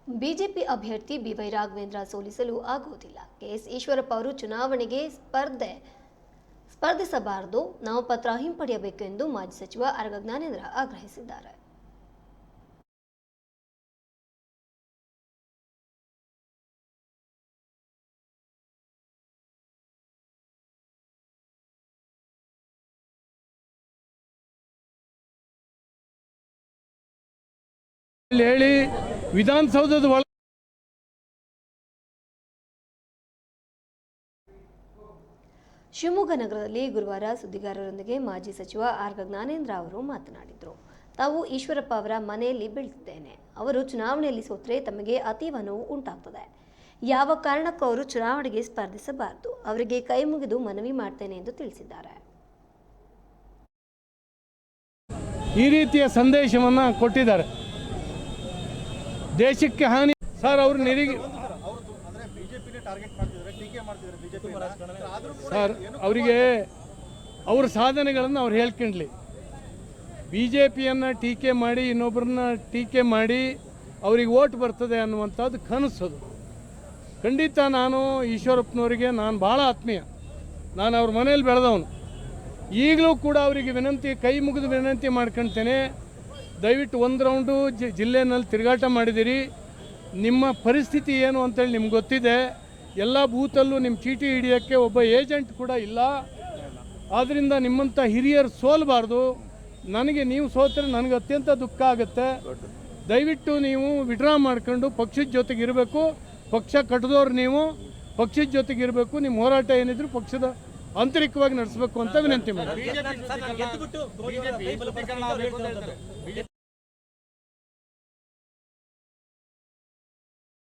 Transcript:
BJP ಅಭ್ಯರ್ಥಿ B Y Raghavendra ಸೋಲಿಸಲು ಆಗುವುದಿಲ್ಲ. ಕೆಎಸ್ ಈಶ್ವರಪ್ಪ ಅವರು ಚುನಾವಣೆಗೆ ಸ್ಪರ್ಧಿಸಬಾರದು, ನಾಮಪತ್ರ ಹಿಂಪಡೆಯಬೇಕು ಎಂದು ಮಾಜಿ ಸಚಿವ ಆರಗ ಜ್ಞಾನೇಂದ್ರ ಆಗ್ರಹಿಸಿದ್ದಾರೆ. ಹೇಳಿ ವಿಧಾನಸೌಧದ ಒಳಗೆ ಶಿವಮೊಗ್ಗ ನಗರದಲ್ಲಿ ಗುರುವಾರ ಸುದ್ದಿಗಾರರೊಂದಿಗೆ ಮಾಜಿ ಸಚಿವ ಆರಗ ಜ್ಞಾನೇಂದ್ರ ಅವರು ಮಾತನಾಡಿದರು. ತಾವು ಈಶ್ವರಪ್ಪ ಅವರ ಮನೆಯಲ್ಲಿ ಬೆಳೆದಿದ್ದೇನೆ. ಅವರು ಚುನಾವಣೆಯಲ್ಲಿ ಸೋತರೆ ತಮಗೆ ಅತೀವ ನೋವು ಉಂಟಾಗ್ತದೆ. ಯಾವ ಕಾರಣಕ್ಕೂ ಅವರು ಚುನಾವಣೆಗೆ ಸ್ಪರ್ಧಿಸಬಾರದು. ಅವರಿಗೆ ಕೈ ಮುಗಿದು ಮನವಿ ಮಾಡ್ತೇನೆ ಎಂದು ತಿಳಿಸಿದ್ದಾರೆ. ಈ ರೀತಿಯ ಸಂದೇಶವನ್ನು ಕೊಟ್ಟಿದ್ದಾರೆ. ದೇಶಕ್ಕೆ ಹಾನಿ ಸರ್. ಅವರು ನಿರಿಗೆ ಸರ್, ಅವರಿಗೆ ಅವ್ರ ಸಾಧನೆಗಳನ್ನು ಅವ್ರು ಹೇಳ್ಕೊಂಡ್ಲಿ. ಬಿ ಜೆ ಪಿಯನ್ನು ಟೀಕೆ ಮಾಡಿ ಇನ್ನೊಬ್ಬರನ್ನ ಟೀಕೆ ಮಾಡಿ ಅವ್ರಿಗೆ ಓಟ್ ಬರ್ತದೆ ಅನ್ನುವಂಥದ್ದು ಕನಸದು. ಖಂಡಿತ ನಾನು ಈಶ್ವರಪ್ಪನವರಿಗೆ ನಾನು ಭಾಳ ಆತ್ಮೀಯ. ನಾನು ಅವ್ರ ಮನೇಲಿ ಬೆಳೆದವನು. ಈಗಲೂ ಕೂಡ ಅವರಿಗೆ ವಿನಂತಿ, ಕೈ ಮುಗಿದು ವಿನಂತಿ ಮಾಡ್ಕೊಳ್ತೇನೆ. ದಯವಿಟ್ಟು ಒಂದು ರೌಂಡು ಜಿಲ್ಲೆಯಲ್ಲಿ ತಿರುಗಾಟ ಮಾಡಿದಿರಿ. ನಿಮ್ಮ ಪರಿಸ್ಥಿತಿ ಏನು ಅಂತೇಳಿ ನಿಮ್ಗೆ ಗೊತ್ತಿದೆ. ಎಲ್ಲ ಬೂತಲ್ಲೂ ನಿಮ್ಮ ಚೀಟಿ ಹಿಡಿಯೋಕ್ಕೆ ಒಬ್ಬ ಏಜೆಂಟ್ ಕೂಡ ಇಲ್ಲ. ಆದ್ದರಿಂದ ನಿಮ್ಮಂಥ ಹಿರಿಯರು ಸೋಲಬಾರ್ದು. ನನಗೆ ನೀವು ಸೋತರೆ ನನಗೆ ಅತ್ಯಂತ ದುಃಖ ಆಗುತ್ತೆ. ದಯವಿಟ್ಟು ನೀವು ವಿಡ್ರಾ ಮಾಡ್ಕೊಂಡು ಪಕ್ಷದ ಜೊತೆಗೆ ಇರಬೇಕು. ಪಕ್ಷ ಕಟ್ಟಿದವ್ರು ನೀವು ಪಕ್ಷದ ಜೊತೆಗೆ ಇರಬೇಕು. ನಿಮ್ಮ ಹೋರಾಟ ಏನಿದ್ರು ಪಕ್ಷದ ಆಂತರಿಕವಾಗಿ ನಡೆಸಬೇಕು ಅಂತ ವಿನಂತಿ ಮಾಡಿ.